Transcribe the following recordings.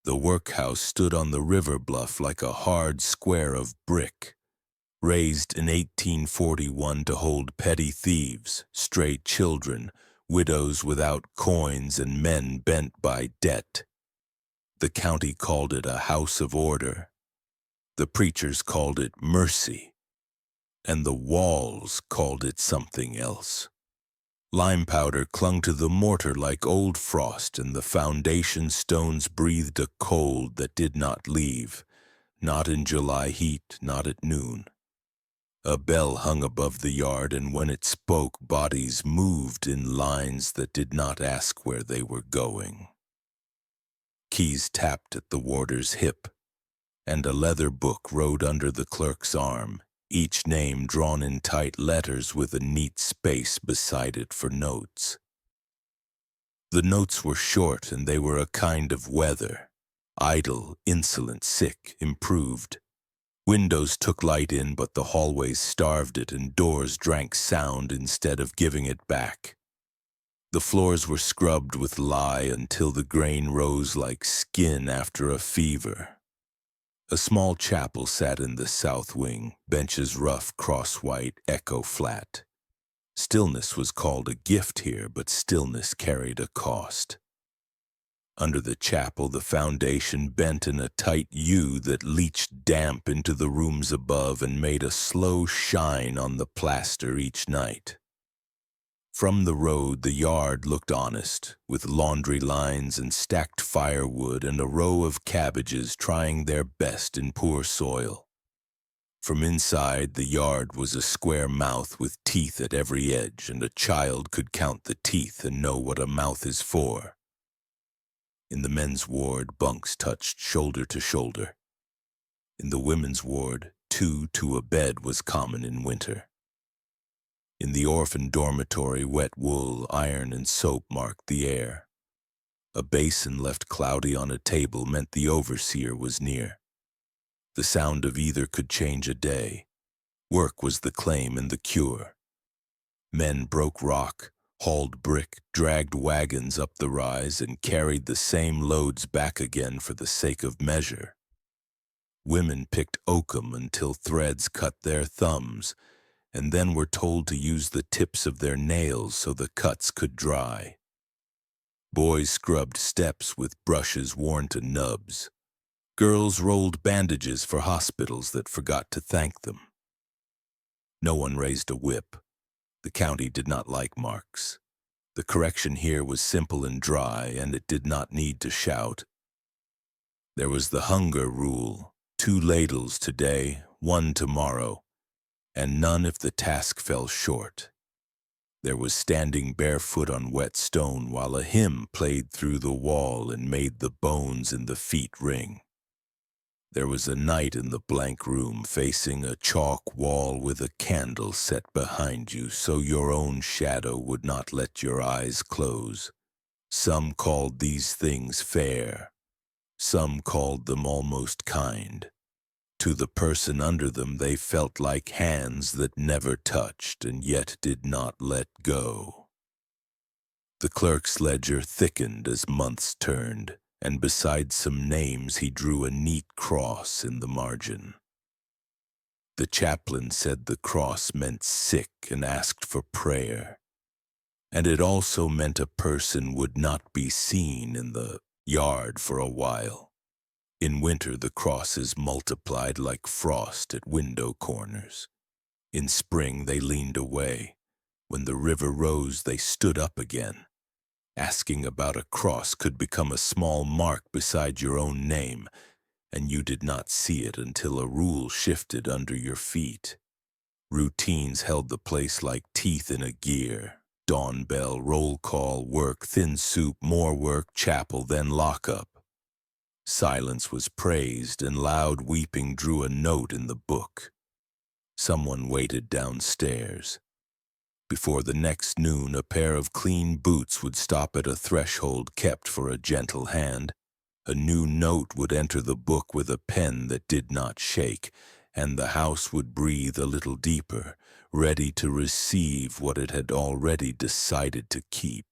The workhouse stood on the river bluff like a hard square of brick, raised in 1841 to hold petty thieves, stray children, widows without coins, and men bent by debt. The county called it a house of order. The preachers called it mercy, and the walls called it something else. Lime powder clung to the mortar like old frost, and the foundation stones breathed a cold that did not leave, not in July heat, not at noon. A bell hung above the yard, and when it spoke, bodies moved in lines that did not ask where they were going. Keys tapped at the warder's hip, and a leather book rode under the clerk's arm, each name drawn in tight letters with a neat space beside it for notes. The notes were short, and they were a kind of weather: idle, insolent, sick, improved. Windows took light in, but the hallways starved it, and doors drank sound instead of giving it back. The floors were scrubbed with lye until the grain rose like skin after a fever. A small chapel sat in the south wing, benches rough, cross-white, echo flat. Stillness was called a gift here, but stillness carried a cost. Under the chapel, the foundation bent in a tight U that leached damp into the rooms above and made a slow shine on the plaster each night. From the road, the yard looked honest, with laundry lines and stacked firewood and a row of cabbages trying their best in poor soil. From inside, the yard was a square mouth with teeth at every edge, and a child could count the teeth and know what a mouth is for. In the men's ward, bunks touched shoulder to shoulder. In the women's ward, 2 to a bed was common in winter. In the orphan dormitory, wet wool, iron, and soap marked the air. A basin left cloudy on a table meant the overseer was near. The sound of either could change a day. Work was the claim and the cure. Men broke rock, hauled brick, dragged wagons up the rise, and carried the same loads back again for the sake of measure. Women picked oakum until threads cut their thumbs, and then were told to use the tips of their nails so the cuts could dry. Boys scrubbed steps with brushes worn to nubs. Girls rolled bandages for hospitals that forgot to thank them. No one raised a whip. The county did not like marks. The correction here was simple and dry, and it did not need to shout. There was the hunger rule: 2 ladles today, 1 tomorrow, and none if the task fell short. There was standing barefoot on wet stone while a hymn played through the wall and made the bones in the feet ring. There was a night in the blank room facing a chalk wall with a candle set behind you so your own shadow would not let your eyes close. Some called these things fair. Some called them almost kind. To the person under them they felt like hands that never touched and yet did not let go. The clerk's ledger thickened as months turned, and beside some names he drew a neat cross in the margin. The chaplain said the cross meant sick and asked for prayer, and it also meant a person would not be seen in the yard for a while. In winter the crosses multiplied like frost at window corners. In spring they leaned away. When the river rose they stood up again. Asking about a cross could become a small mark beside your own name, and you did not see it until a rule shifted under your feet. Routines held the place like teeth in a gear. Dawn bell, roll call, work, thin soup, more work, chapel, then lockup. Silence was praised, and loud weeping drew a note in the book. Someone waited downstairs. Before the next noon, a pair of clean boots would stop at a threshold kept for a gentle hand. A new note would enter the book with a pen that did not shake, and the house would breathe a little deeper, ready to receive what it had already decided to keep.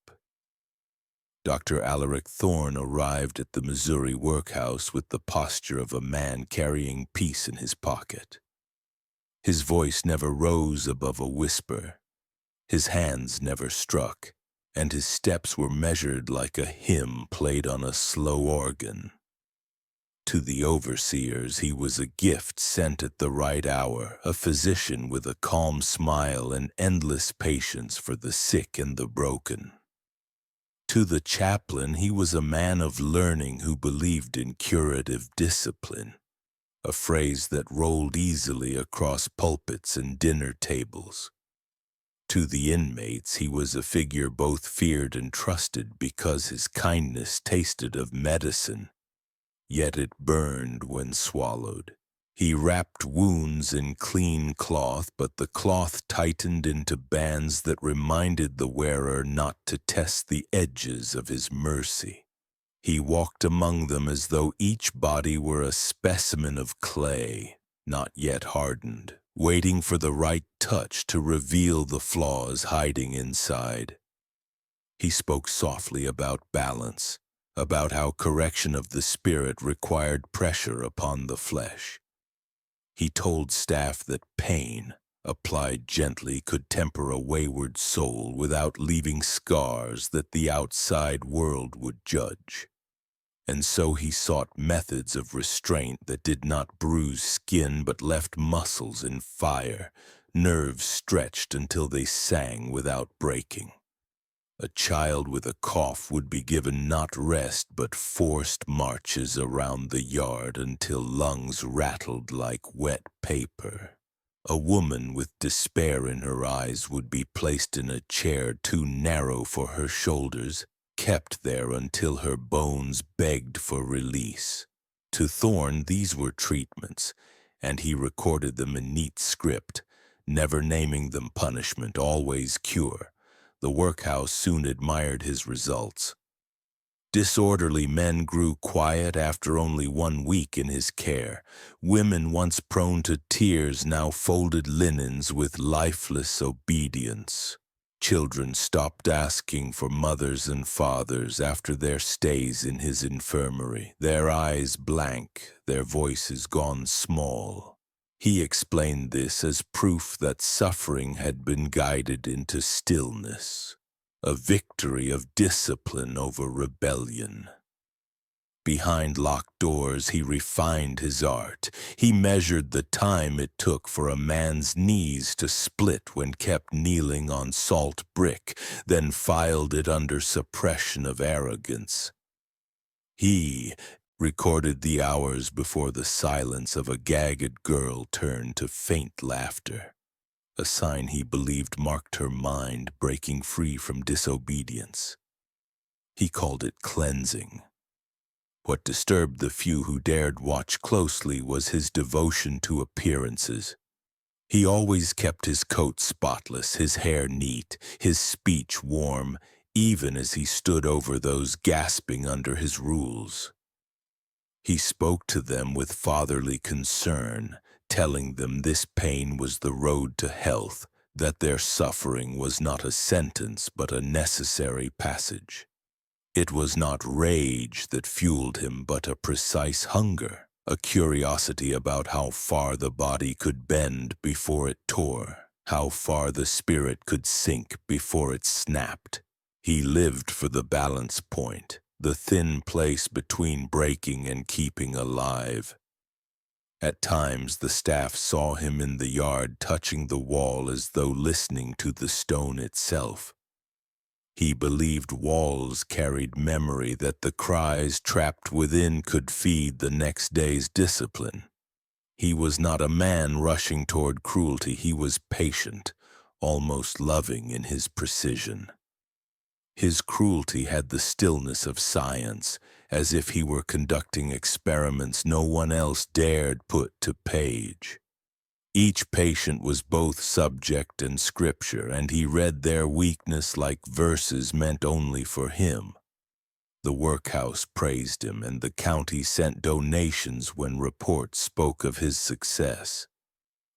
Dr. Alaric Thorne arrived at the Missouri Workhouse with the posture of a man carrying peace in his pocket. His voice never rose above a whisper, his hands never struck, and his steps were measured like a hymn played on a slow organ. To the overseers, he was a gift sent at the right hour, a physician with a calm smile and endless patience for the sick and the broken. To the chaplain, he was a man of learning who believed in curative discipline, a phrase that rolled easily across pulpits and dinner tables. To the inmates, he was a figure both feared and trusted because his kindness tasted of medicine, yet it burned when swallowed. He wrapped wounds in clean cloth, but the cloth tightened into bands that reminded the wearer not to test the edges of his mercy. He walked among them as though each body were a specimen of clay, not yet hardened, waiting for the right touch to reveal the flaws hiding inside. He spoke softly about balance, about how correction of the spirit required pressure upon the flesh. He told staff that pain, applied gently, could temper a wayward soul without leaving scars that the outside world would judge. And so he sought methods of restraint that did not bruise skin but left muscles in fire, nerves stretched until they sang without breaking. A child with a cough would be given not rest but forced marches around the yard until lungs rattled like wet paper. A woman with despair in her eyes would be placed in a chair too narrow for her shoulders, kept there until her bones begged for release. To Thorne, these were treatments, and he recorded them in neat script, never naming them punishment, always cure. The workhouse soon admired his results. Disorderly men grew quiet after only 1 week in his care. Women once prone to tears now folded linens with lifeless obedience. Children stopped asking for mothers and fathers after their stays in his infirmary, their eyes blank, their voices gone small. He explained this as proof that suffering had been guided into stillness, a victory of discipline over rebellion. Behind locked doors, he refined his art. He measured the time it took for a man's knees to split when kept kneeling on salt brick, then filed it under suppression of arrogance. He recorded the hours before the silence of a gagged girl turned to faint laughter, a sign he believed marked her mind breaking free from disobedience. He called it cleansing. What disturbed the few who dared watch closely was his devotion to appearances. He always kept his coat spotless, his hair neat, his speech warm, even as he stood over those gasping under his rules. He spoke to them with fatherly concern, telling them this pain was the road to health, that their suffering was not a sentence but a necessary passage. It was not rage that fueled him but a precise hunger, a curiosity about how far the body could bend before it tore, how far the spirit could sink before it snapped. He lived for the balance point, the thin place between breaking and keeping alive. At times the staff saw him in the yard touching the wall as though listening to the stone itself. He believed walls carried memory that the cries trapped within could feed the next day's discipline. He was not a man rushing toward cruelty. He was patient, almost loving in his precision. His cruelty had the stillness of science, as if he were conducting experiments no one else dared put to page. Each patient was both subject and scripture, and he read their weakness like verses meant only for him. The workhouse praised him, and the county sent donations when reports spoke of his success.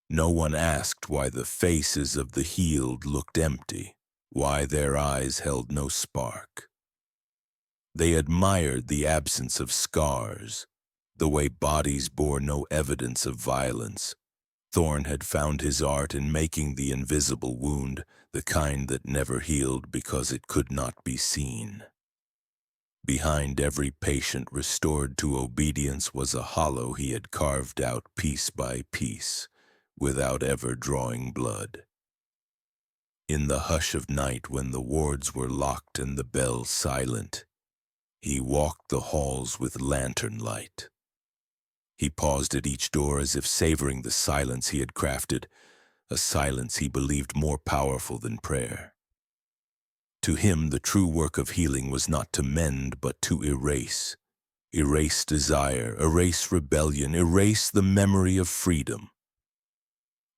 No one asked why the faces of the healed looked empty, why their eyes held no spark. They admired the absence of scars, the way bodies bore no evidence of violence. Thorne had found his art in making the invisible wound, the kind that never healed because it could not be seen. Behind every patient restored to obedience was a hollow he had carved out piece by piece, without ever drawing blood. In the hush of night, when the wards were locked and the bells silent, he walked the halls with lantern light. He paused at each door as if savoring the silence he had crafted, a silence he believed more powerful than prayer. To him, the true work of healing was not to mend, but to erase. Erase desire, erase rebellion, erase the memory of freedom.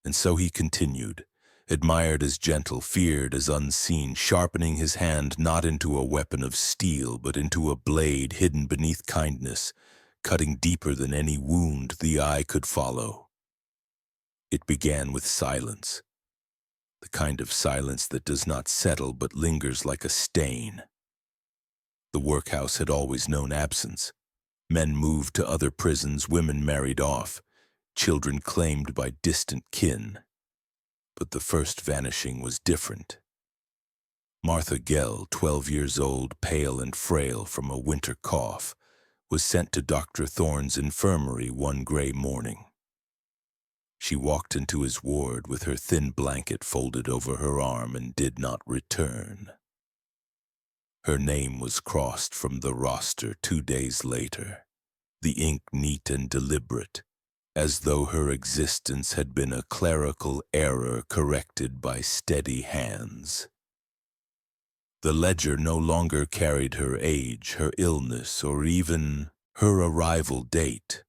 And so he continued, admired as gentle, feared as unseen, sharpening his hand not into a weapon of steel, but into a blade hidden beneath kindness, cutting deeper than any wound the eye could follow. It began with silence, the kind of silence that does not settle but lingers like a stain. The workhouse had always known absence. Men moved to other prisons, women married off, children claimed by distant kin. But the first vanishing was different. Martha Gell, 12 years old, pale and frail from a winter cough, was sent to Dr. Thorne's infirmary one gray morning. She walked into his ward with her thin blanket folded over her arm and did not return. Her name was crossed from the roster 2 days later, the ink neat and deliberate, as though her existence had been a clerical error corrected by steady hands. The ledger no longer carried her age, her illness, or even her arrival date.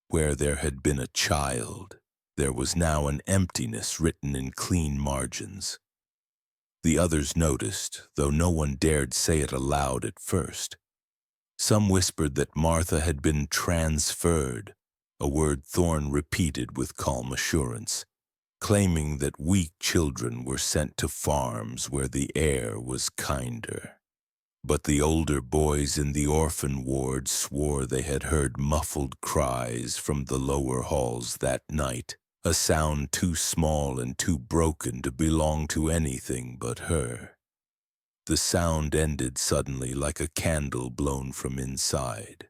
Where there had been a child, there was now an emptiness written in clean margins. The others noticed, though no one dared say it aloud at first. Some whispered that Martha had been transferred, a word Thorne repeated with calm assurance, claiming that weak children were sent to farms where the air was kinder. But the older boys in the orphan ward swore they had heard muffled cries from the lower halls that night, a sound too small and too broken to belong to anything but her. The sound ended suddenly like a candle blown from inside.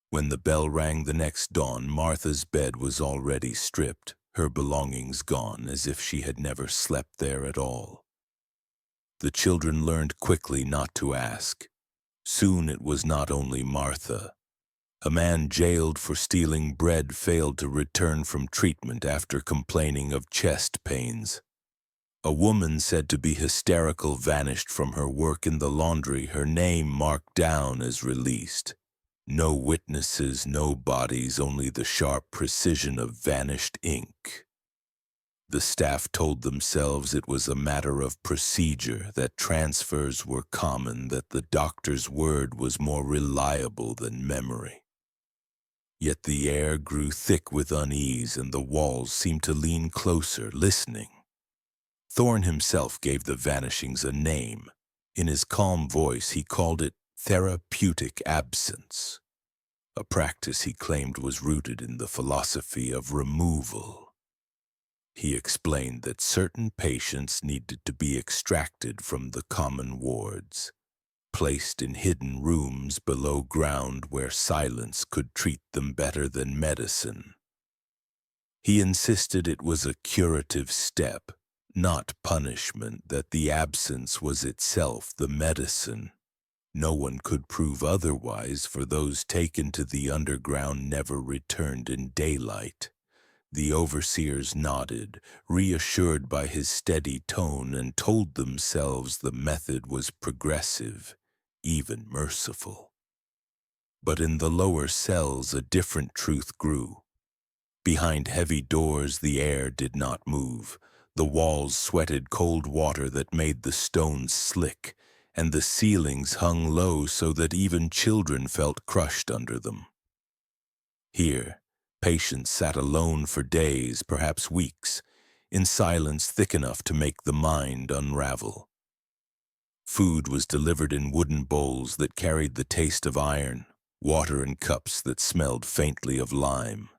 When the bell rang the next dawn, Martha's bed was already stripped, her belongings gone, as if she had never slept there at all. The children learned quickly not to ask. Soon it was not only Martha. A man jailed for stealing bread failed to return from treatment after complaining of chest pains. A woman said to be hysterical vanished from her work in the laundry, her name marked down as released. No witnesses, no bodies, only the sharp precision of vanished ink. The staff told themselves it was a matter of procedure, that transfers were common, that the doctor's word was more reliable than memory. Yet the air grew thick with unease and the walls seemed to lean closer, listening. Thorne himself gave the vanishings a name. In his calm voice he called it therapeutic absence, a practice he claimed was rooted in the philosophy of removal. He explained that certain patients needed to be extracted from the common wards, placed in hidden rooms below ground where silence could treat them better than medicine. He insisted it was a curative step, not punishment, that the absence was itself the medicine. No one could prove otherwise, for those taken to the underground never returned in daylight. The overseers nodded, reassured by his steady tone, and told themselves the method was progressive, even merciful. But in the lower cells a different truth grew. Behind heavy doors the air did not move. The walls sweated cold water that made the stones slick, and the ceilings hung low so that even children felt crushed under them. Here, patients sat alone for days, perhaps weeks, in silence thick enough to make the mind unravel. Food was delivered in wooden bowls that carried the taste of iron, water in cups that smelled faintly of lime.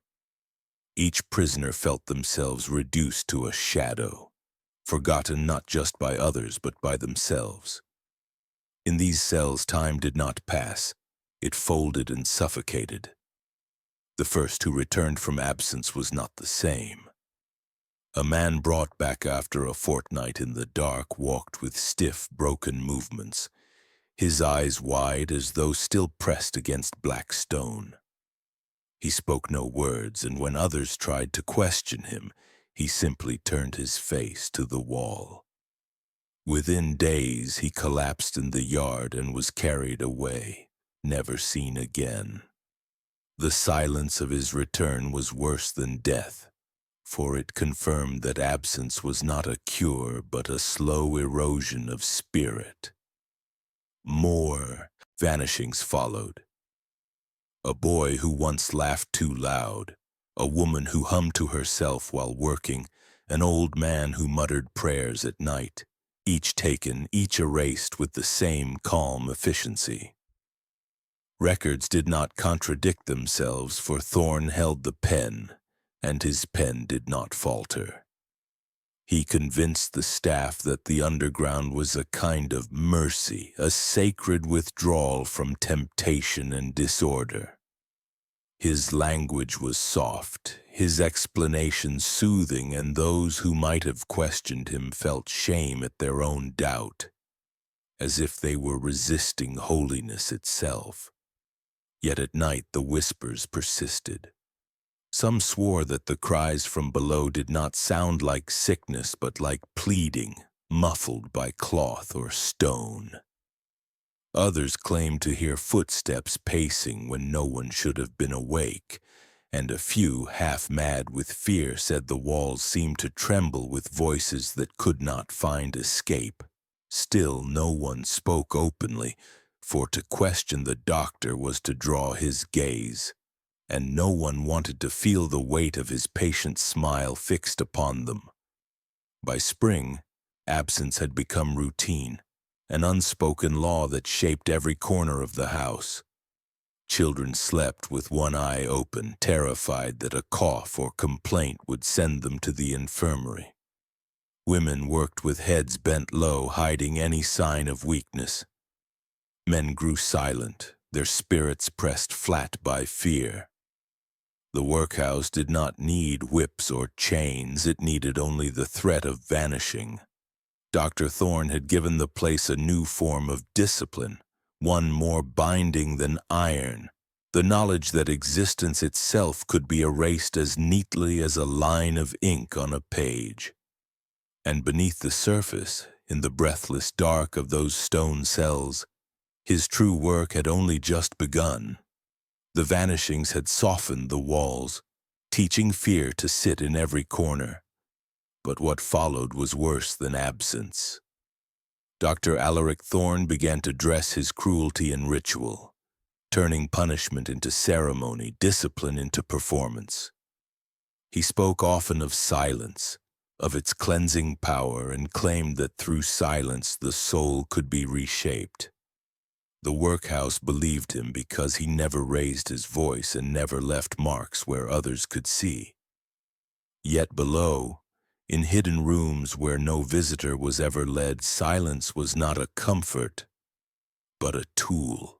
Each prisoner felt themselves reduced to a shadow, forgotten not just by others but by themselves. In these cells time did not pass, it folded and suffocated. The first who returned from absence was not the same. A man brought back after a fortnight in the dark walked with stiff, broken movements, his eyes wide as though still pressed against black stone. He spoke no words, and when others tried to question him, he simply turned his face to the wall. Within days, he collapsed in the yard and was carried away, never seen again. The silence of his return was worse than death, for it confirmed that absence was not a cure but a slow erosion of spirit. More vanishings followed. A boy who once laughed too loud, a woman who hummed to herself while working, an old man who muttered prayers at night, each taken, each erased with the same calm efficiency. Records did not contradict themselves, for Thorne held the pen, and his pen did not falter. He convinced the staff that the underground was a kind of mercy, a sacred withdrawal from temptation and disorder. His language was soft, his explanations soothing, and those who might have questioned him felt shame at their own doubt, as if they were resisting holiness itself. Yet at night the whispers persisted. Some swore that the cries from below did not sound like sickness but like pleading, muffled by cloth or stone. Others claimed to hear footsteps pacing when no one should have been awake, and a few, half-mad with fear, said the walls seemed to tremble with voices that could not find escape. Still no one spoke openly, for to question the doctor was to draw his gaze, and no one wanted to feel the weight of his patient smile fixed upon them. By spring, absence had become routine, an unspoken law that shaped every corner of the house. Children slept with one eye open, terrified that a cough or complaint would send them to the infirmary. Women worked with heads bent low, hiding any sign of weakness. Men grew silent, their spirits pressed flat by fear. The workhouse did not need whips or chains, it needed only the threat of vanishing. Dr. Thorne had given the place a new form of discipline, one more binding than iron, the knowledge that existence itself could be erased as neatly as a line of ink on a page. And beneath the surface, in the breathless dark of those stone cells, his true work had only just begun. The vanishings had softened the walls, teaching fear to sit in every corner. But what followed was worse than absence. Dr. Alaric Thorne began to dress his cruelty in ritual, turning punishment into ceremony, discipline into performance. He spoke often of silence, of its cleansing power, and claimed that through silence the soul could be reshaped. The workhouse believed him because he never raised his voice and never left marks where others could see. Yet below, in hidden rooms where no visitor was ever led, silence was not a comfort, but a tool.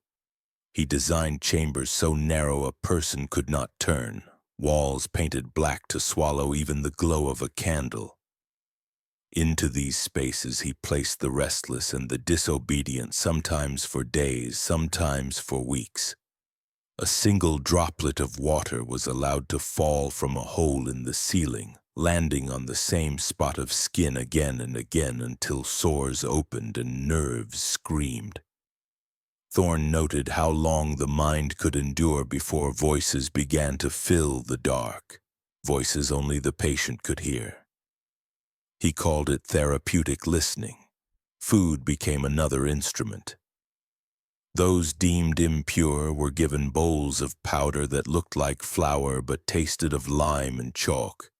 He designed chambers so narrow a person could not turn, walls painted black to swallow even the glow of a candle. Into these spaces he placed the restless and the disobedient, sometimes for days, sometimes for weeks. A single droplet of water was allowed to fall from a hole in the ceiling, landing on the same spot of skin again and again until sores opened and nerves screamed. Thorne noted how long the mind could endure before voices began to fill the dark, voices only the patient could hear. He called it therapeutic listening. Food became another instrument. Those deemed impure were given bowls of powder that looked like flour but tasted of lime and chalk.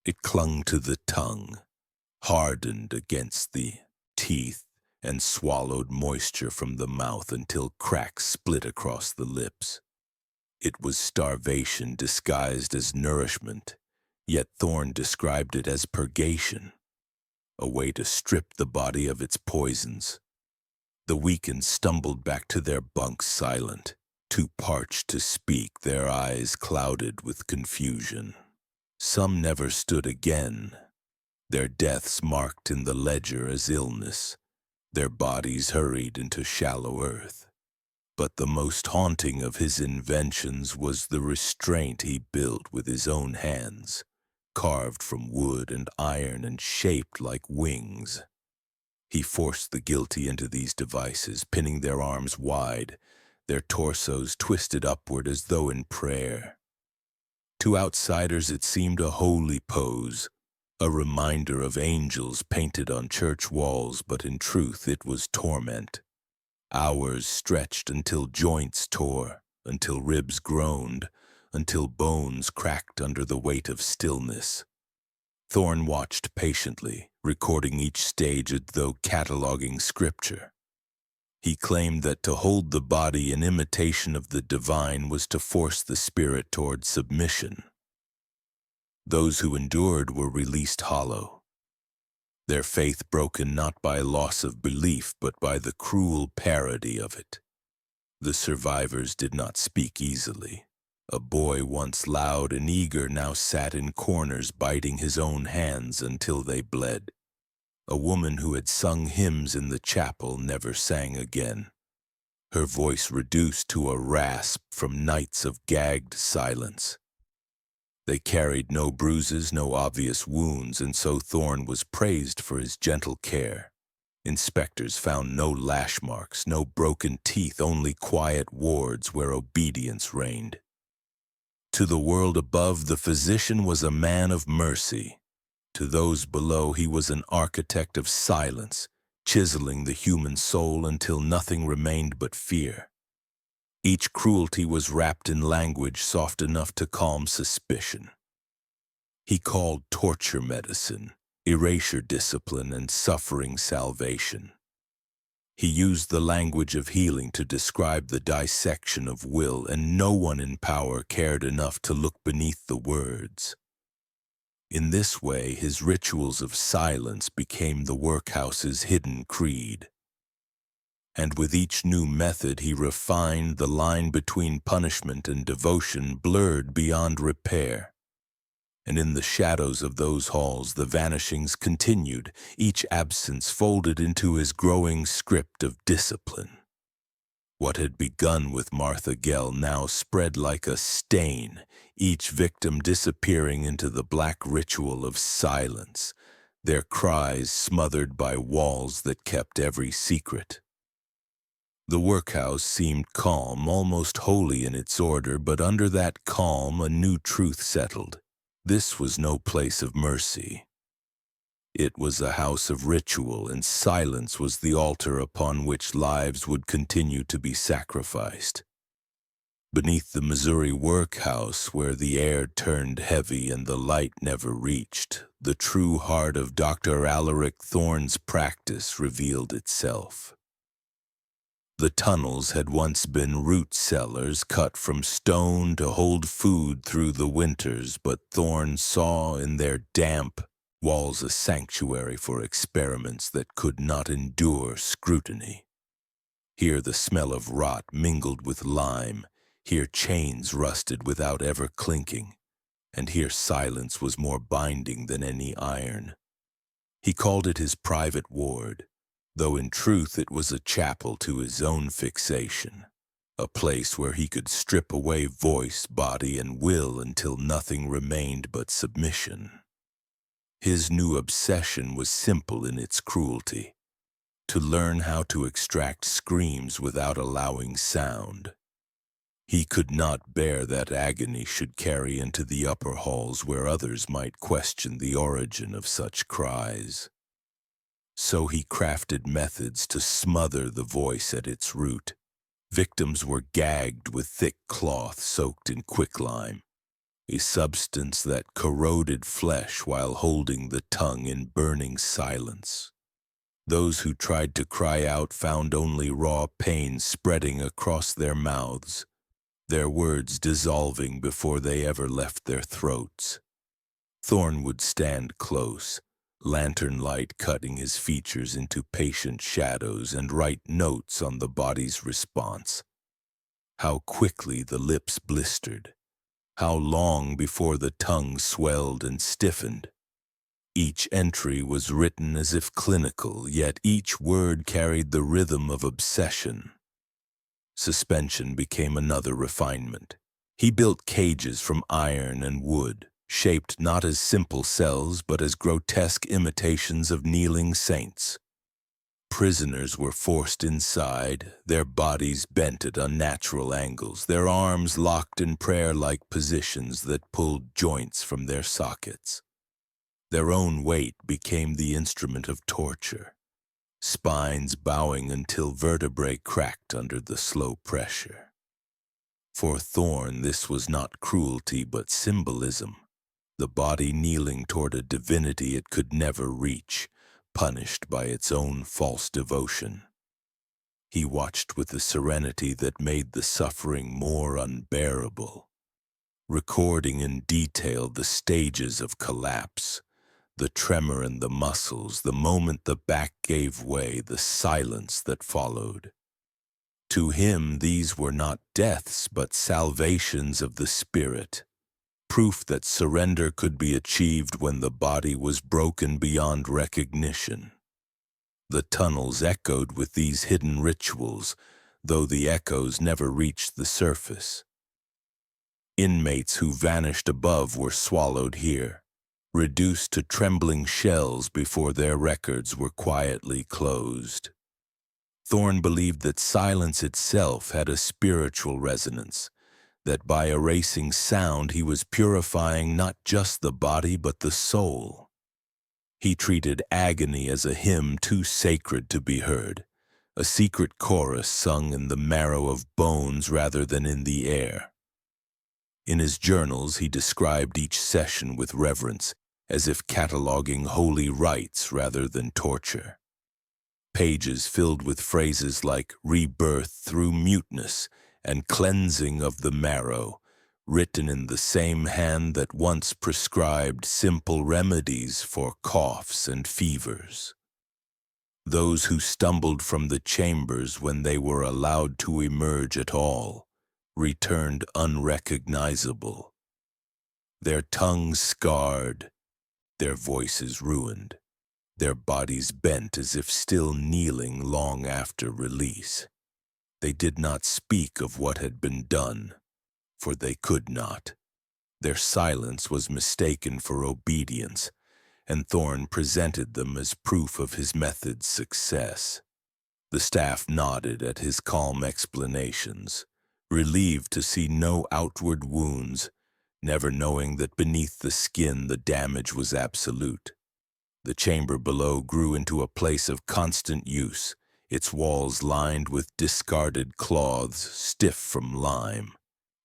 It clung to the tongue, hardened against the teeth, and swallowed moisture from the mouth until cracks split across the lips. It was starvation disguised as nourishment, yet Thorne described it as purgation, a way to strip the body of its poisons. The weakened stumbled back to their bunks silent, too parched to speak, their eyes clouded with confusion. Some never stood again, their deaths marked in the ledger as illness, their bodies hurried into shallow earth. But the most haunting of his inventions was the restraint he built with his own hands, carved from wood and iron and shaped like wings. He forced the guilty into these devices, pinning their arms wide, their torsos twisted upward as though in prayer. To outsiders it seemed a holy pose, a reminder of angels painted on church walls, but in truth it was torment. Hours stretched until joints tore, until ribs groaned, until bones cracked under the weight of stillness. Thorne watched patiently, recording each stage as though cataloging scripture. He claimed that to hold the body in imitation of the divine was to force the spirit toward submission. Those who endured were released hollow, their faith broken not by loss of belief but by the cruel parody of it. The survivors did not speak easily. A boy once loud and eager now sat in corners biting his own hands until they bled. A woman who had sung hymns in the chapel never sang again, her voice reduced to a rasp from nights of gagged silence. They carried no bruises, no obvious wounds, and so Thorne was praised for his gentle care. Inspectors found no lash marks, no broken teeth, only quiet wards where obedience reigned. To the world above, the physician was a man of mercy. To those below, he was an architect of silence, chiseling the human soul until nothing remained but fear. Each cruelty was wrapped in language soft enough to calm suspicion. He called torture medicine, erasure discipline, and suffering salvation. He used the language of healing to describe the dissection of will, and no one in power cared enough to look beneath the words. In this way, his rituals of silence became the workhouse's hidden creed. And with each new method he refined, the line between punishment and devotion blurred beyond repair. And in the shadows of those halls the vanishings continued, each absence folded into his growing script of discipline. What had begun with Martha Gell now spread like a stain, each victim disappearing into the black ritual of silence, their cries smothered by walls that kept every secret. The workhouse seemed calm, almost holy in its order, but under that calm a new truth settled. This was no place of mercy. It was a house of ritual, and silence was the altar upon which lives would continue to be sacrificed. Beneath the Missouri workhouse, where the air turned heavy and the light never reached, the true heart of Dr. Alaric Thorne's practice revealed itself. The tunnels had once been root cellars cut from stone to hold food through the winters, but Thorne saw in their damp walls a sanctuary for experiments that could not endure scrutiny. Here the smell of rot mingled with lime, here chains rusted without ever clinking, and here silence was more binding than any iron. He called it his private ward, though in truth it was a chapel to his own fixation, a place where he could strip away voice, body, and will until nothing remained but submission. His new obsession was simple in its cruelty: to learn how to extract screams without allowing sound. He could not bear that agony should carry into the upper halls where others might question the origin of such cries. So he crafted methods to smother the voice at its root. Victims were gagged with thick cloth soaked in quicklime, a substance that corroded flesh while holding the tongue in burning silence. Those who tried to cry out found only raw pain spreading across their mouths, their words dissolving before they ever left their throats. Thorn would stand close, lantern light cutting his features into patient shadows, and write notes on the body's response. How quickly the lips blistered, how long before the tongue swelled and stiffened. Each entry was written as if clinical, yet each word carried the rhythm of obsession. Suspension became another refinement. He built cages from iron and wood, shaped not as simple cells but as grotesque imitations of kneeling saints. Prisoners were forced inside, their bodies bent at unnatural angles, their arms locked in prayer-like positions that pulled joints from their sockets. Their own weight became the instrument of torture, spines bowing until vertebrae cracked under the slow pressure. For Thorn, this was not cruelty but symbolism, the body kneeling toward a divinity it could never reach, punished by its own false devotion. He watched with a serenity that made the suffering more unbearable, recording in detail the stages of collapse, the tremor in the muscles, the moment the back gave way, the silence that followed. To him, these were not deaths but salvations of the spirit, proof that surrender could be achieved when the body was broken beyond recognition. The tunnels echoed with these hidden rituals, though the echoes never reached the surface. Inmates who vanished above were swallowed here, reduced to trembling shells before their records were quietly closed. Thorn believed that silence itself had a spiritual resonance, that by erasing sound he was purifying not just the body but the soul. He treated agony as a hymn too sacred to be heard, a secret chorus sung in the marrow of bones rather than in the air. In his journals he described each session with reverence, as if cataloging holy rites rather than torture. Pages filled with phrases like rebirth through muteness and cleansing of the marrow, written in the same hand that once prescribed simple remedies for coughs and fevers. Those who stumbled from the chambers when they were allowed to emerge at all returned unrecognizable, their tongues scarred, their voices ruined, their bodies bent as if still kneeling long after release. They did not speak of what had been done, for they could not. Their silence was mistaken for obedience, and Thorn presented them as proof of his method's success. The staff nodded at his calm explanations, relieved to see no outward wounds, never knowing that beneath the skin the damage was absolute. The chamber below grew into a place of constant use, its walls lined with discarded cloths stiff from lime,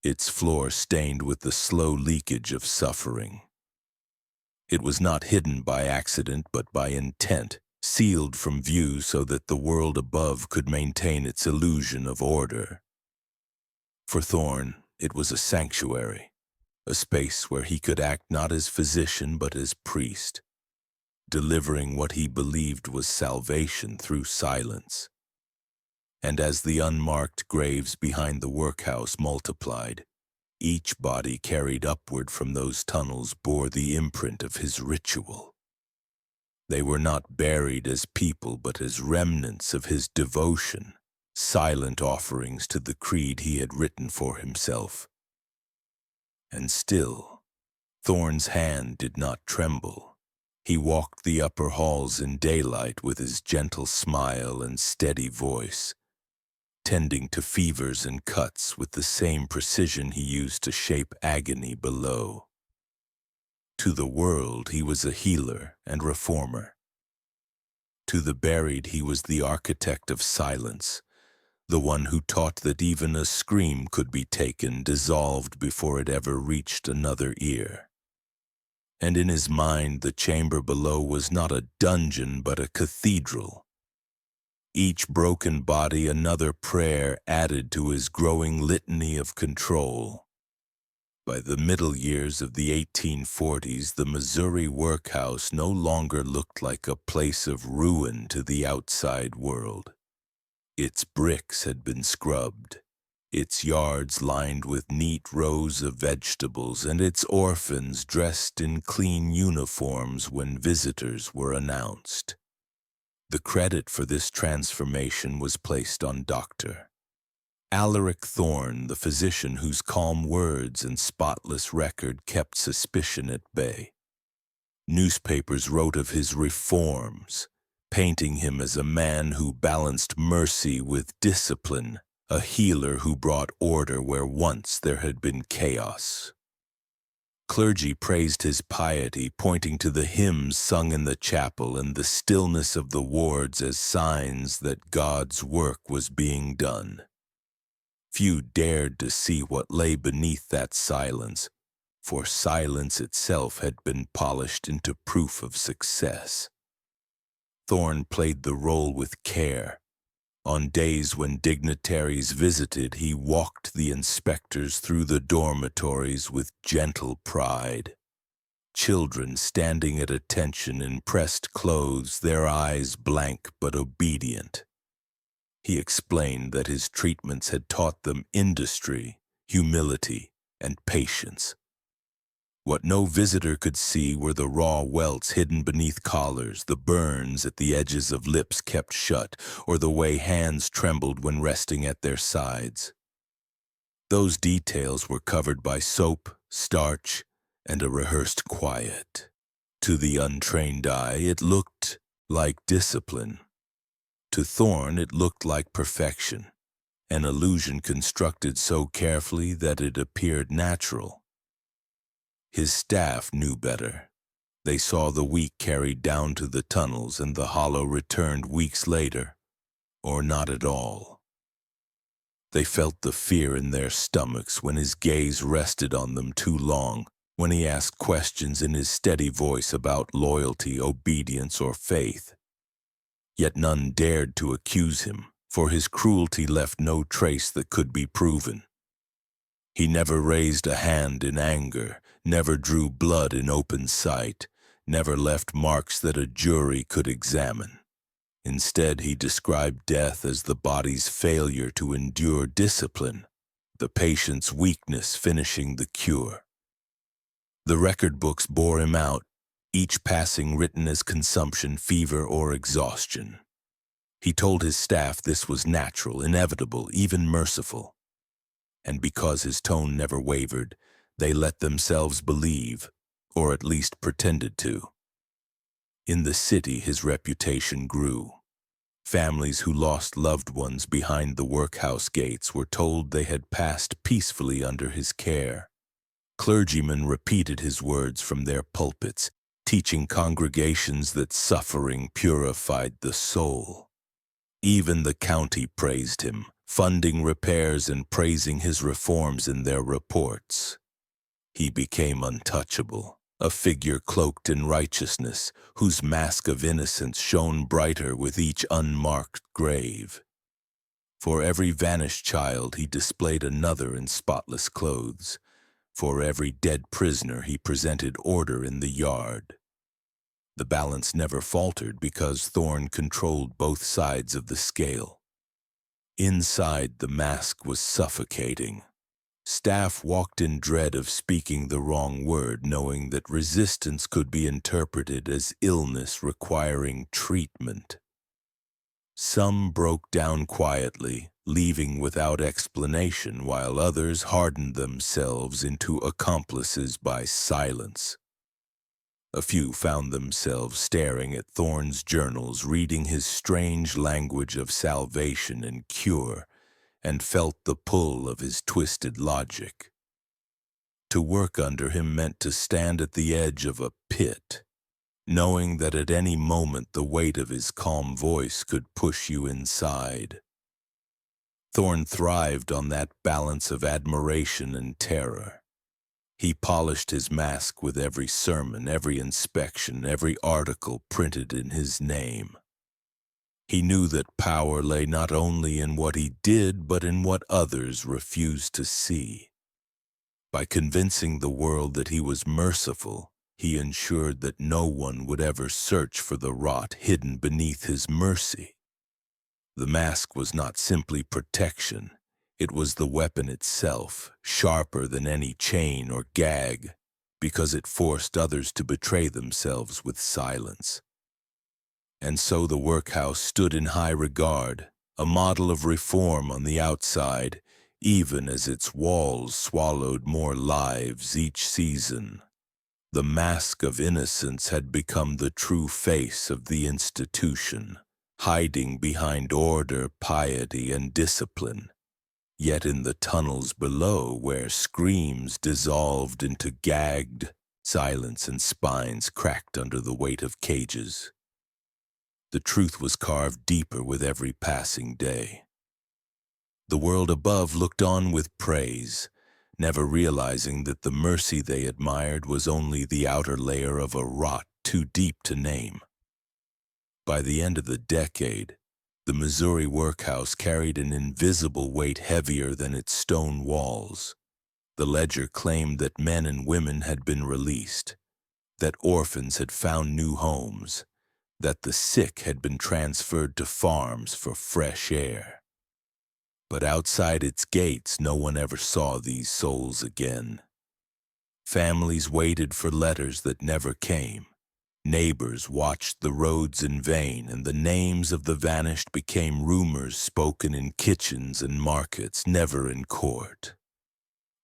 its floor stained with the slow leakage of suffering. It was not hidden by accident but by intent, sealed from view so that the world above could maintain its illusion of order. For Thorn, it was a sanctuary, a space where he could act not as physician but as priest, delivering what he believed was salvation through silence. And as the unmarked graves behind the workhouse multiplied, each body carried upward from those tunnels bore the imprint of his ritual. They were not buried as people but as remnants of his devotion, silent offerings to the creed he had written for himself. And still, Thorn's hand did not tremble. He walked the upper halls in daylight with his gentle smile and steady voice, tending to fevers and cuts with the same precision he used to shape agony below. To the world he was a healer and reformer. To the buried he was the architect of silence, the one who taught that even a scream could be taken, dissolved before it ever reached another ear. And in his mind the chamber below was not a dungeon but a cathedral, each broken body another prayer added to his growing litany of control. By the middle years of the 1840s, the Missouri Workhouse no longer looked like a place of ruin to the outside world. Its bricks had been scrubbed, its yards lined with neat rows of vegetables, and its orphans dressed in clean uniforms when visitors were announced. The credit for this transformation was placed on Dr. Alaric Thorne, the physician whose calm words and spotless record kept suspicion at bay. Newspapers wrote of his reforms, painting him as a man who balanced mercy with discipline, a healer who brought order where once there had been chaos. Clergy praised his piety, pointing to the hymns sung in the chapel and the stillness of the wards as signs that God's work was being done. Few dared to see what lay beneath that silence, for silence itself had been polished into proof of success. Thorne played the role with care. On days when dignitaries visited, he walked the inspectors through the dormitories with gentle pride. Children standing at attention in pressed clothes, their eyes blank but obedient. He explained that his treatments had taught them industry, humility, and patience. What no visitor could see were the raw welts hidden beneath collars, the burns at the edges of lips kept shut, or the way hands trembled when resting at their sides. Those details were covered by soap, starch, and a rehearsed quiet. To the untrained eye, it looked like discipline. To Thorne, it looked like perfection, an illusion constructed so carefully that it appeared natural. His staff knew better. They saw the weak carried down to the tunnels and the hollow returned weeks later, or not at all. They felt the fear in their stomachs when his gaze rested on them too long, when he asked questions in his steady voice about loyalty, obedience, or faith. Yet none dared to accuse him, for his cruelty left no trace that could be proven. He never raised a hand in anger, never drew blood in open sight, never left marks that a jury could examine. Instead, he described death as the body's failure to endure discipline, the patient's weakness finishing the cure. The record books bore him out, each passing written as consumption, fever, or exhaustion. He told his staff this was natural, inevitable, even merciful. And because his tone never wavered, they let themselves believe, or at least pretended to. In the city, his reputation grew. Families who lost loved ones behind the workhouse gates were told they had passed peacefully under his care. Clergymen repeated his words from their pulpits, teaching congregations that suffering purified the soul. Even the county praised him, funding repairs and praising his reforms in their reports. He became untouchable, a figure cloaked in righteousness, whose mask of innocence shone brighter with each unmarked grave. For every vanished child he displayed another in spotless clothes. For every dead prisoner he presented order in the yard. The balance never faltered because Thorne controlled both sides of the scale. Inside, the mask was suffocating. Staff walked in dread of speaking the wrong word, knowing that resistance could be interpreted as illness requiring treatment. Some broke down quietly, leaving without explanation, while others hardened themselves into accomplices by silence. A few found themselves staring at Thorne's journals, reading his strange language of salvation and cure, and felt the pull of his twisted logic. To work under him meant to stand at the edge of a pit, knowing that at any moment the weight of his calm voice could push you inside. Thorne thrived on that balance of admiration and terror. He polished his mask with every sermon, every inspection, every article printed in his name. He knew that power lay not only in what he did, but in what others refused to see. By convincing the world that he was merciful, he ensured that no one would ever search for the rot hidden beneath his mercy. The mask was not simply protection. It was the weapon itself, sharper than any chain or gag, because it forced others to betray themselves with silence. And so the workhouse stood in high regard, a model of reform on the outside, even as its walls swallowed more lives each season. The mask of innocence had become the true face of the institution, hiding behind order, piety, and discipline. Yet in the tunnels below, where screams dissolved into gagged silence and spines cracked under the weight of cages, the truth was carved deeper with every passing day. The world above looked on with praise, never realizing that the mercy they admired was only the outer layer of a rot too deep to name. By the end of the decade, the Missouri workhouse carried an invisible weight heavier than its stone walls. The ledger claimed that men and women had been released, that orphans had found new homes, that the sick had been transferred to farms for fresh air. But outside its gates, no one ever saw these souls again. Families waited for letters that never came. Neighbors watched the roads in vain, and the names of the vanished became rumors spoken in kitchens and markets, never in court.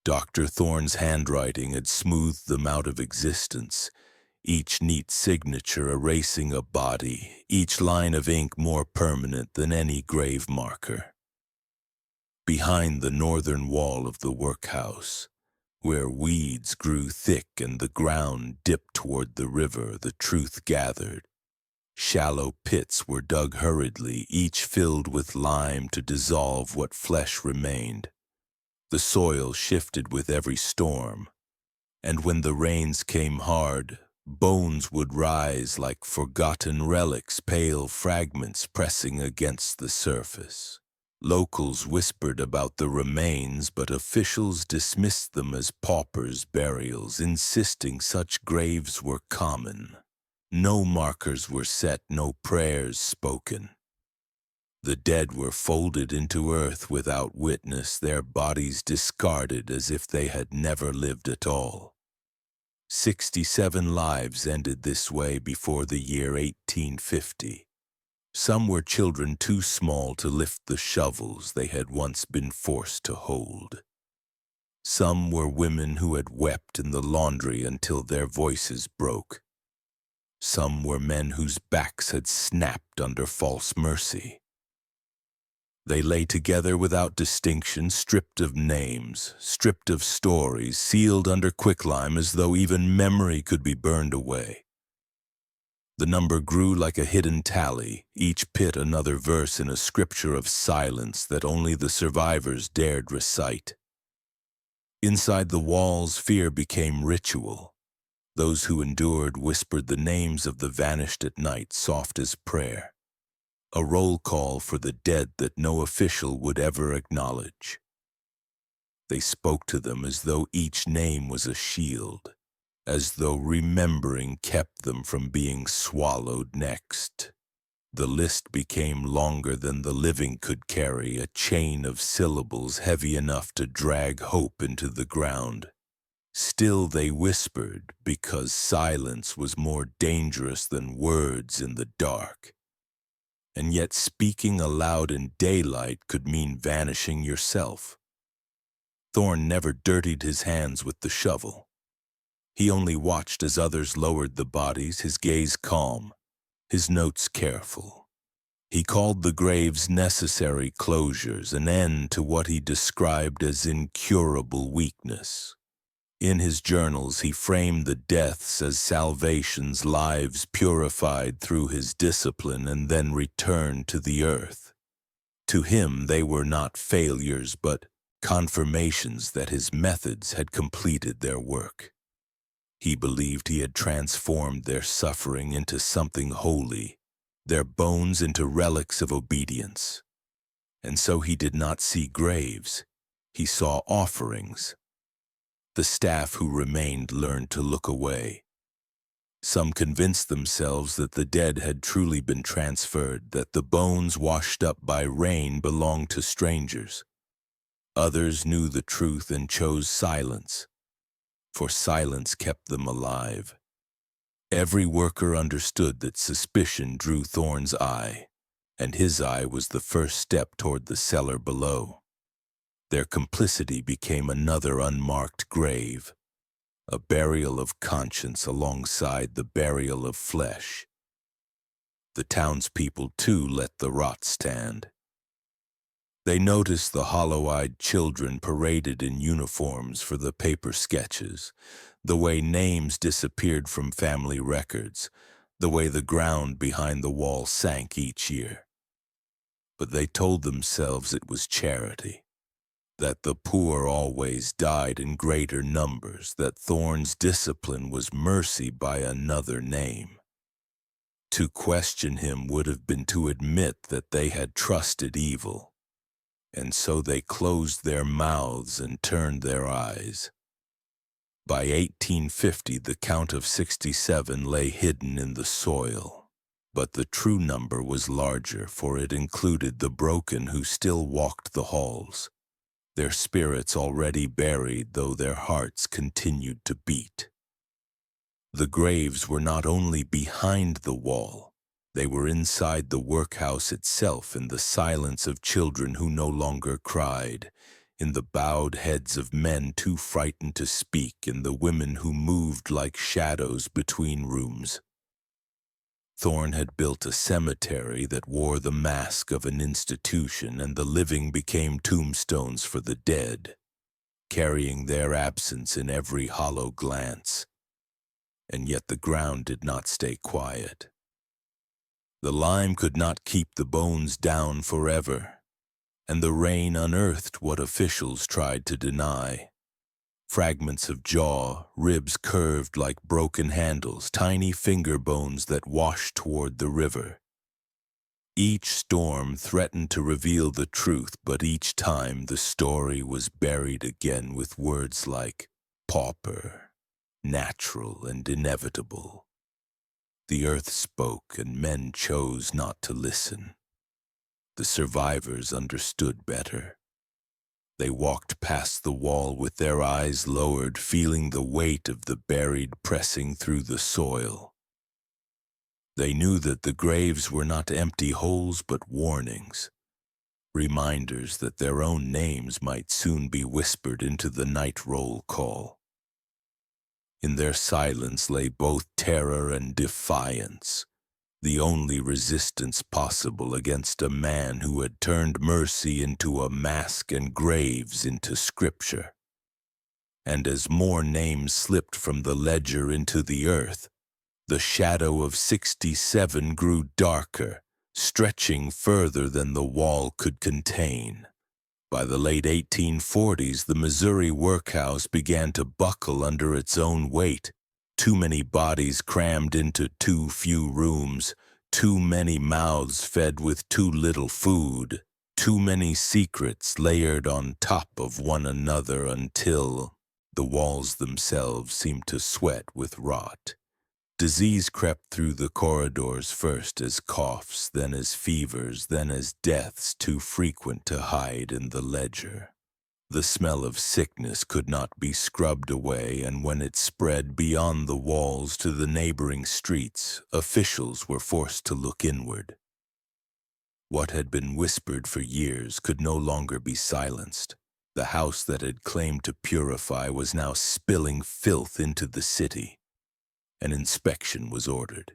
Dr. Thorne's handwriting had smoothed them out of existence, each neat signature erasing a body, each line of ink more permanent than any grave marker. Behind the northern wall of the workhouse, where weeds grew thick and the ground dipped toward the river, the truth gathered. Shallow pits were dug hurriedly, each filled with lime to dissolve what flesh remained. The soil shifted with every storm, and when the rains came hard, bones would rise like forgotten relics, pale fragments pressing against the surface. Locals whispered about the remains, but officials dismissed them as paupers' burials, insisting such graves were common. No markers were set, no prayers spoken. The dead were folded into earth without witness, their bodies discarded as if they had never lived at all. 67 lives ended this way before the year 1850. Some were children too small to lift the shovels they had once been forced to hold. Some were women who had wept in the laundry until their voices broke. Some were men whose backs had snapped under false mercy. They lay together without distinction, stripped of names, stripped of stories, sealed under quicklime as though even memory could be burned away. The number grew like a hidden tally, each pit another verse in a scripture of silence that only the survivors dared recite. Inside the walls, fear became ritual. Those who endured whispered the names of the vanished at night, soft as prayer. A roll call for the dead that no official would ever acknowledge. They spoke to them as though each name was a shield, as though remembering kept them from being swallowed next. The list became longer than the living could carry, a chain of syllables heavy enough to drag hope into the ground. Still they whispered, because silence was more dangerous than words in the dark. And yet speaking aloud in daylight could mean vanishing yourself. Thorne never dirtied his hands with the shovel. He only watched as others lowered the bodies, his gaze calm, his notes careful. He called the graves necessary closures, an end to what he described as incurable weakness. In his journals, he framed the deaths as salvations, lives purified through his discipline and then returned to the earth. To him, they were not failures, but confirmations that his methods had completed their work. He believed he had transformed their suffering into something holy, their bones into relics of obedience. And so he did not see graves, he saw offerings. The staff who remained learned to look away. Some convinced themselves that the dead had truly been transferred, that the bones washed up by rain belonged to strangers. Others knew the truth and chose silence, for silence kept them alive. Every worker understood that suspicion drew Thorne's eye, and his eye was the first step toward the cellar below. Their complicity became another unmarked grave, a burial of conscience alongside the burial of flesh. The townspeople, too, let the rot stand. They noticed the hollow-eyed children paraded in uniforms for the paper sketches, the way names disappeared from family records, the way the ground behind the wall sank each year. But they told themselves it was charity, that the poor always died in greater numbers, that Thorne's discipline was mercy by another name. To question him would have been to admit that they had trusted evil, and so they closed their mouths and turned their eyes. By 1850, the count of 67 lay hidden in the soil, but the true number was larger, for it included the broken who still walked the halls, their spirits already buried, though their hearts continued to beat. The graves were not only behind the wall, they were inside the workhouse itself, in the silence of children who no longer cried, in the bowed heads of men too frightened to speak, in the women who moved like shadows between rooms. Thorne had built a cemetery that wore the mask of an institution, and the living became tombstones for the dead, carrying their absence in every hollow glance. And yet the ground did not stay quiet. The lime could not keep the bones down forever, and the rain unearthed what officials tried to deny. Fragments of jaw, ribs curved like broken handles, tiny finger bones that washed toward the river. Each storm threatened to reveal the truth, but each time the story was buried again with words like pauper, natural, and inevitable. The earth spoke, and men chose not to listen. The survivors understood better. They walked past the wall with their eyes lowered, feeling the weight of the buried pressing through the soil. They knew that the graves were not empty holes but warnings, reminders that their own names might soon be whispered into the night roll call. In their silence lay both terror and defiance, the only resistance possible against a man who had turned mercy into a mask and graves into scripture. And as more names slipped from the ledger into the earth, the shadow of 67 grew darker, stretching further than the wall could contain. By the late 1840s, the Missouri workhouse began to buckle under its own weight. Too many bodies crammed into too few rooms, too many mouths fed with too little food, too many secrets layered on top of one another until the walls themselves seemed to sweat with rot. Disease crept through the corridors, first as coughs, then as fevers, then as deaths too frequent to hide in the ledger. The smell of sickness could not be scrubbed away, and when it spread beyond the walls to the neighboring streets, officials were forced to look inward. What had been whispered for years could no longer be silenced. The house that had claimed to purify was now spilling filth into the city. An inspection was ordered.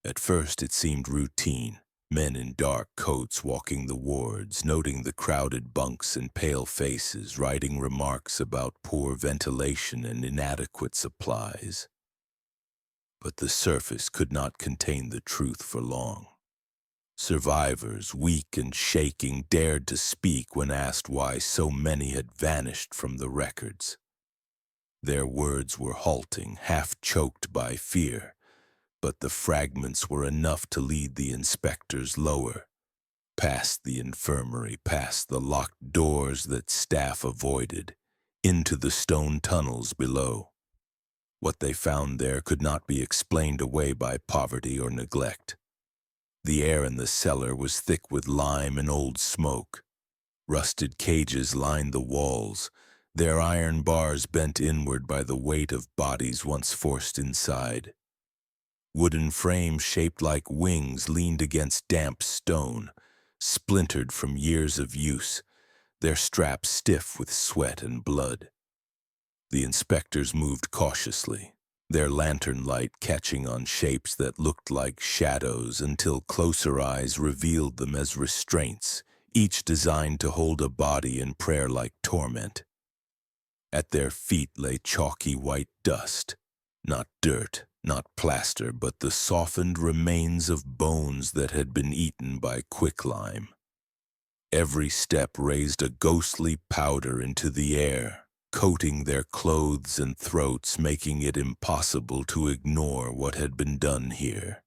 At first it seemed routine. Men in dark coats walking the wards, noting the crowded bunks and pale faces, writing remarks about poor ventilation and inadequate supplies. But the surface could not contain the truth for long. Survivors, weak and shaking, dared to speak when asked why so many had vanished from the records. Their words were halting, half choked by fear. but the fragments were enough to lead the inspectors lower, past the infirmary, past the locked doors that staff avoided, into the stone tunnels below. What they found there could not be explained away by poverty or neglect. The air in the cellar was thick with lime and old smoke. Rusted cages lined the walls, their iron bars bent inward by the weight of bodies once forced inside. Wooden frames shaped like wings leaned against damp stone, splintered from years of use, their straps stiff with sweat and blood. The inspectors moved cautiously, their lantern light catching on shapes that looked like shadows until closer eyes revealed them as restraints, each designed to hold a body in prayer-like torment. At their feet lay chalky white dust, not dirt, not plaster, but the softened remains of bones that had been eaten by quicklime. Every step raised a ghostly powder into the air, coating their clothes and throats, making it impossible to ignore what had been done here.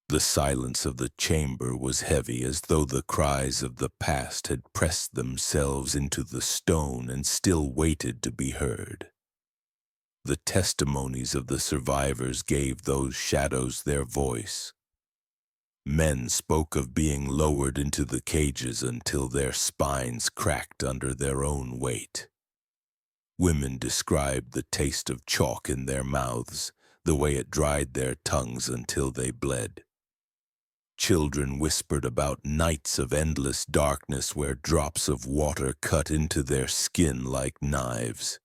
The silence of the chamber was heavy, as though the cries of the past had pressed themselves into the stone and still waited to be heard. The testimonies of the survivors gave those shadows their voice. Men spoke of being lowered into the cages until their spines cracked under their own weight. Women described the taste of chalk in their mouths, the way it dried their tongues until they bled. Children whispered about nights of endless darkness where drops of water cut into their skin like knives.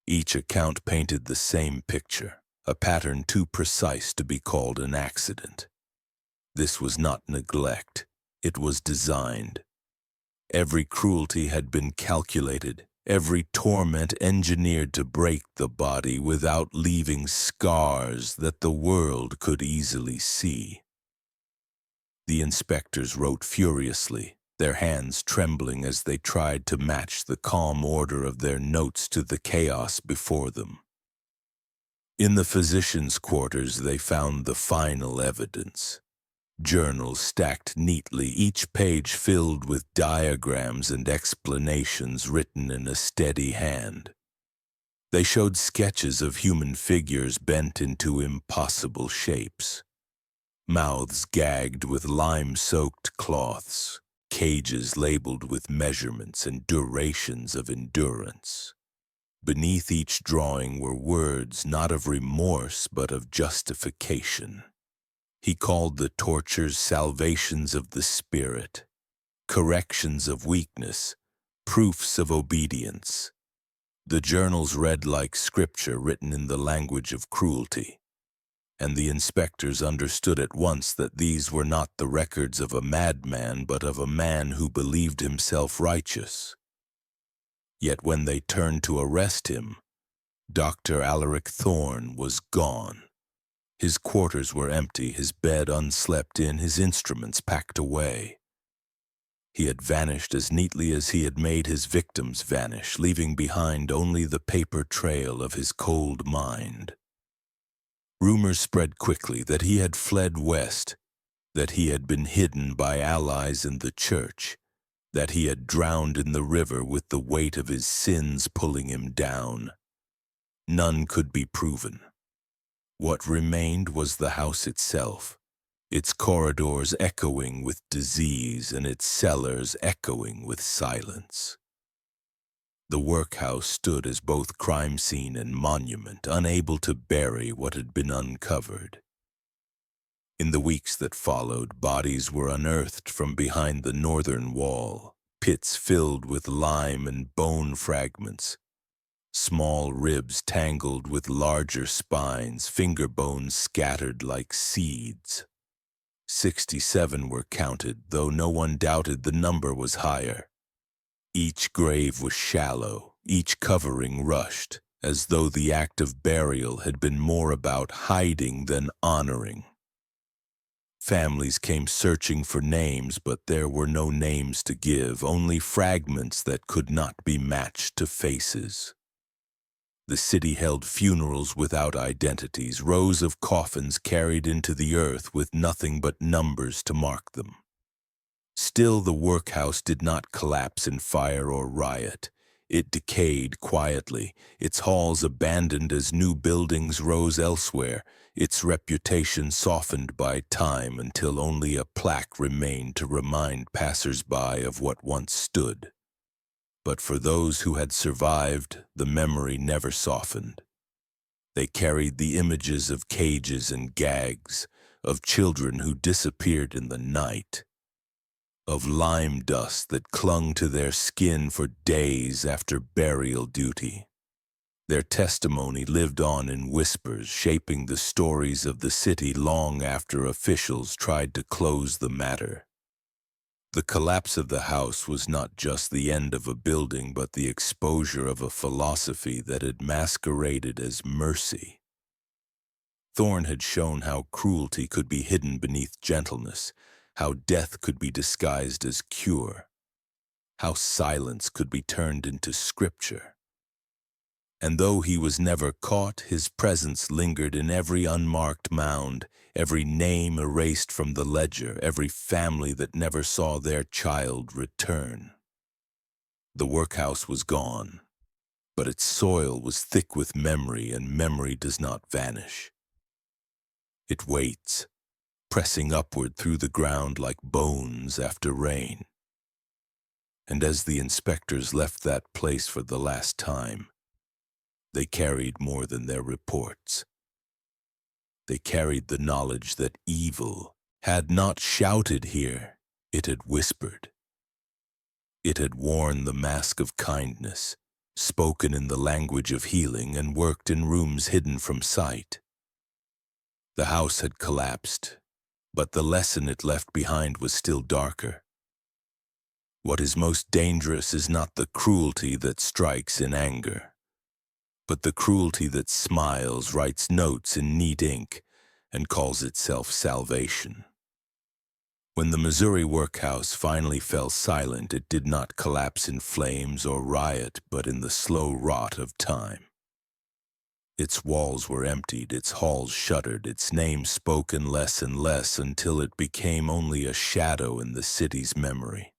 Each account painted the same picture, a pattern too precise to be called an accident. This was not neglect, it was designed. Every cruelty had been calculated, every torment engineered to break the body without leaving scars that the world could easily see. The inspectors wrote furiously, their hands trembling as they tried to match the calm order of their notes to the chaos before them. In the physicians' quarters they found the final evidence. Journals stacked neatly, each page filled with diagrams and explanations written in a steady hand. They showed sketches of human figures bent into impossible shapes. Mouths gagged with lime-soaked cloths, cages labeled with measurements and durations of endurance. Beneath each drawing were words not of remorse but of justification. He called the tortures salvations of the spirit, corrections of weakness, proofs of obedience. The journals read like scripture written in the language of cruelty, and the inspectors understood at once that these were not the records of a madman, but of a man who believed himself righteous. Yet when they turned to arrest him, Dr. Alaric Thorne was gone. His quarters were empty, his bed unslept in, his instruments packed away. He had vanished as neatly as he had made his victims vanish, leaving behind only the paper trail of his cold mind. Rumors spread quickly that he had fled west, that he had been hidden by allies in the church, that he had drowned in the river with the weight of his sins pulling him down. None could be proven. What remained was the house itself, its corridors echoing with disease and its cellars echoing with silence. The workhouse stood as both crime scene and monument, unable to bury what had been uncovered. In the weeks that followed, bodies were unearthed from behind the northern wall, pits filled with lime and bone fragments, small ribs tangled with larger spines, finger bones scattered like seeds. 67 were counted, though no one doubted the number was higher. Each grave was shallow, each covering rushed, as though the act of burial had been more about hiding than honoring. Families came searching for names, but there were no names to give, only fragments that could not be matched to faces. The city held funerals without identities, rows of coffins carried into the earth with nothing but numbers to mark them. Still, the workhouse did not collapse in fire or riot. It decayed quietly, its halls abandoned as new buildings rose elsewhere, its reputation softened by time until only a plaque remained to remind passers-by of what once stood. But for those who had survived, the memory never softened. They carried the images of cages and gags, of children who disappeared in the night, of lime dust that clung to their skin for days after burial duty. Their testimony lived on in whispers, shaping the stories of the city long after officials tried to close the matter. The collapse of the house was not just the end of a building, but the exposure of a philosophy that had masqueraded as mercy. Thorne had shown how cruelty could be hidden beneath gentleness, how death could be disguised as cure, how silence could be turned into scripture. And though he was never caught, his presence lingered in every unmarked mound, every name erased from the ledger, every family that never saw their child return. The workhouse was gone, but its soil was thick with memory, and memory does not vanish. It waits, pressing upward through the ground like bones after rain. And as the inspectors left that place for the last time, they carried more than their reports. They carried the knowledge that evil had not shouted here, it had whispered. It had worn the mask of kindness, spoken in the language of healing, and worked in rooms hidden from sight. The house had collapsed, but the lesson it left behind was still darker. What is most dangerous is not the cruelty that strikes in anger, but the cruelty that smiles, writes notes in neat ink, and calls itself salvation. When the Missouri workhouse finally fell silent, it did not collapse in flames or riot, but in the slow rot of time. Its walls were emptied, its halls shuttered, its name spoken less and less until it became only a shadow in the city's memory.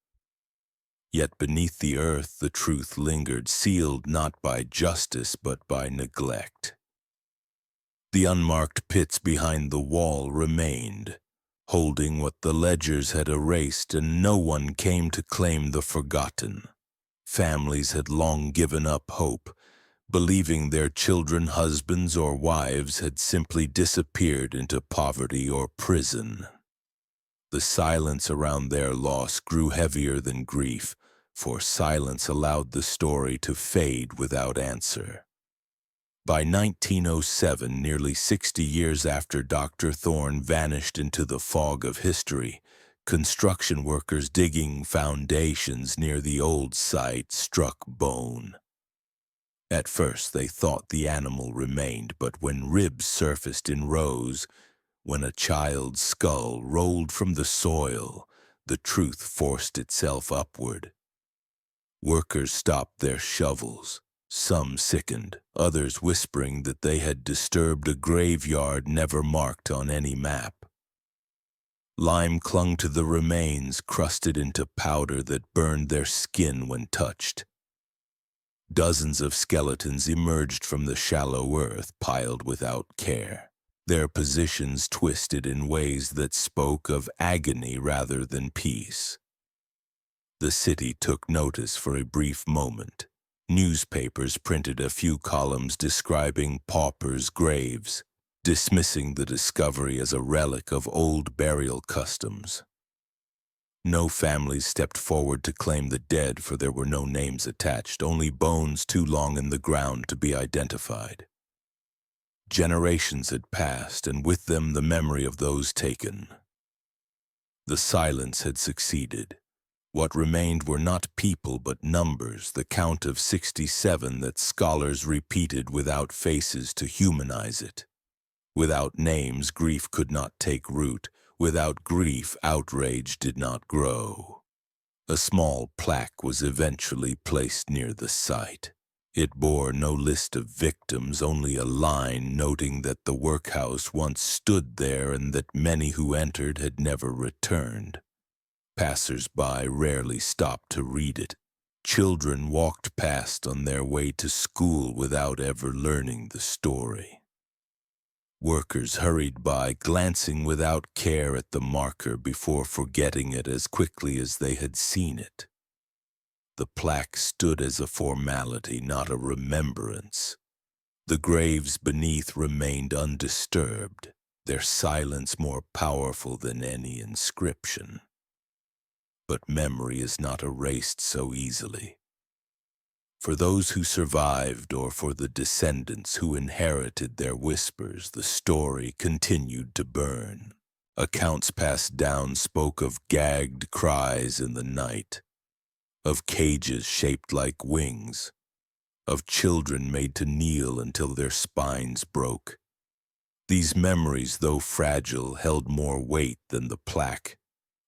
Yet beneath the earth the truth lingered, sealed not by justice but by neglect. The unmarked pits behind the wall remained, holding what the ledgers had erased, and no one came to claim the forgotten. Families had long given up hope, believing their children, husbands, or wives had simply disappeared into poverty or prison. The silence around their loss grew heavier than grief, for silence allowed the story to fade without answer. By 1907, nearly 60 years after Dr. Thorne vanished into the fog of history, construction workers digging foundations near the old site struck bone. At first they thought the animal remained, but when ribs surfaced in rows, when a child's skull rolled from the soil, the truth forced itself upward. Workers stopped their shovels, some sickened, others whispering that they had disturbed a graveyard never marked on any map. Lime clung to the remains, crusted into powder that burned their skin when touched. Dozens of skeletons emerged from the shallow earth, piled without care, their positions twisted in ways that spoke of agony rather than peace. The city took notice for a brief moment. Newspapers printed a few columns describing paupers' graves, dismissing the discovery as a relic of old burial customs. No families stepped forward to claim the dead, for there were no names attached, only bones too long in the ground to be identified. Generations had passed, and with them the memory of those taken. The silence had succeeded. What remained were not people but numbers, the count of 67 that scholars repeated without faces to humanize it. Without names, grief could not take root. Without grief, outrage did not grow. A small plaque was eventually placed near the site. It bore no list of victims, only a line noting that the workhouse once stood there and that many who entered had never returned. Passers-by rarely stopped to read it. Children walked past on their way to school without ever learning the story. Workers hurried by, glancing without care at the marker before forgetting it as quickly as they had seen it. The plaque stood as a formality, not a remembrance. The graves beneath remained undisturbed, their silence more powerful than any inscription. But memory is not erased so easily. For those who survived, or for the descendants who inherited their whispers, the story continued to burn. Accounts passed down spoke of gagged cries in the night, of cages shaped like wings, of children made to kneel until their spines broke. These memories, though fragile, held more weight than the plaque,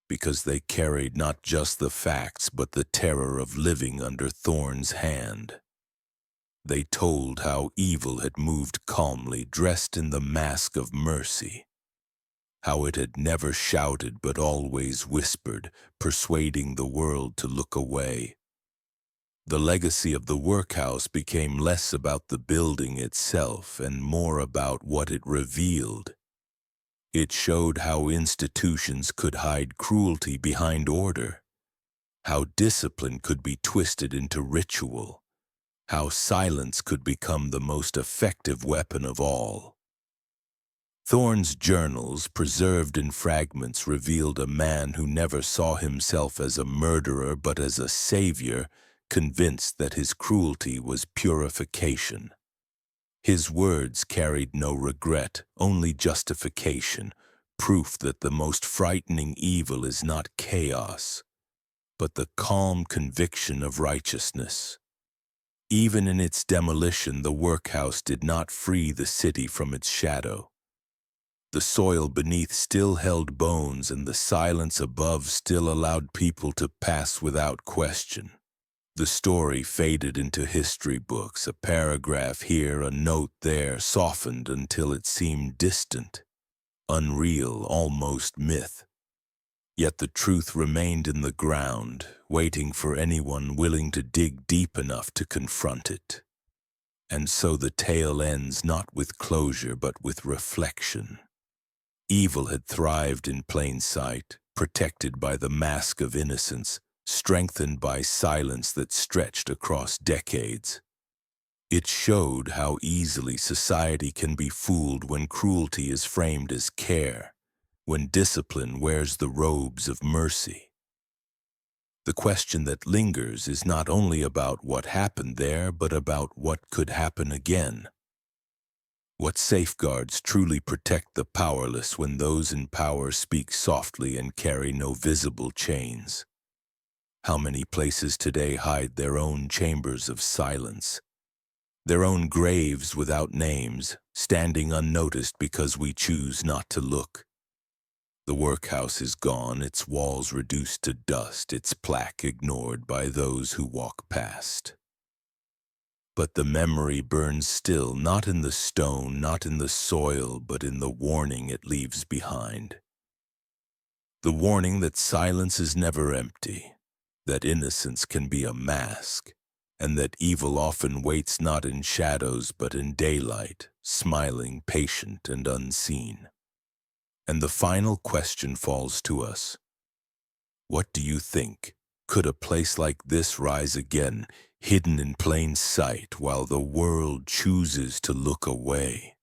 because they carried not just the facts but the terror of living under Thorn's hand. They told how evil had moved calmly, dressed in the mask of mercy, how it had never shouted but always whispered, persuading the world to look away. The legacy of the workhouse became less about the building itself and more about what it revealed. It showed how institutions could hide cruelty behind order, how discipline could be twisted into ritual, how silence could become the most effective weapon of all. Thorne's journals, preserved in fragments, revealed a man who never saw himself as a murderer but as a savior, convinced that his cruelty was purification. His words carried no regret, only justification, proof that the most frightening evil is not chaos, but the calm conviction of righteousness. Even in its demolition, the workhouse did not free the city from its shadow. The soil beneath still held bones, and the silence above still allowed people to pass without question. The story faded into history books, a paragraph here, a note there, softened until it seemed distant, unreal, almost myth. Yet the truth remained in the ground, waiting for anyone willing to dig deep enough to confront it. And so the tale ends not with closure but with reflection. Evil had thrived in plain sight, protected by the mask of innocence, strengthened by silence that stretched across decades. It showed how easily society can be fooled when cruelty is framed as care, when discipline wears the robes of mercy. The question that lingers is not only about what happened there, but about what could happen again. What safeguards truly protect the powerless when those in power speak softly and carry no visible chains? How many places today hide their own chambers of silence, their own graves without names, standing unnoticed because we choose not to look? The workhouse is gone, its walls reduced to dust, its plaque ignored by those who walk past. But the memory burns still, not in the stone, not in the soil, but in the warning it leaves behind. The warning that silence is never empty, that innocence can be a mask, and that evil often waits not in shadows but in daylight, smiling, patient, and unseen. And the final question falls to us. What do you think? Could a place like this rise again, hidden in plain sight while the world chooses to look away?